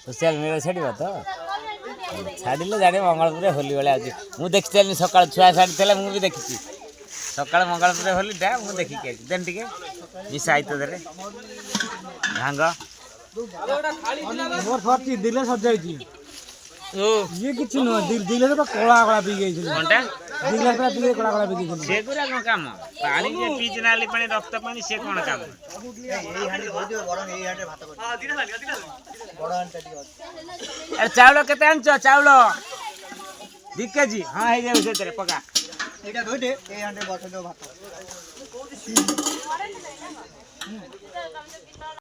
social media छाड़ तो छाड़िले जाने मंगलपुर होली भाई आज मुझे देखी सका छुआ छाड़ी मुझे देखी सका मंगलपुर होली टा मुझे देखिक देन टे मिसा तो दे भांग दिले सजाई ये किसी नुह दिले तो कला कला पी गई घंटा दिले पी कला कला पी गई से गुरा कौन काम पानी जे पीच नाली पानी रक्त पानी से कौन काम अरे चावल केते आनछ चावल 2 केजी हां हे जाउ से तेरे पका एटा दोटे ए हांडे बस दो भात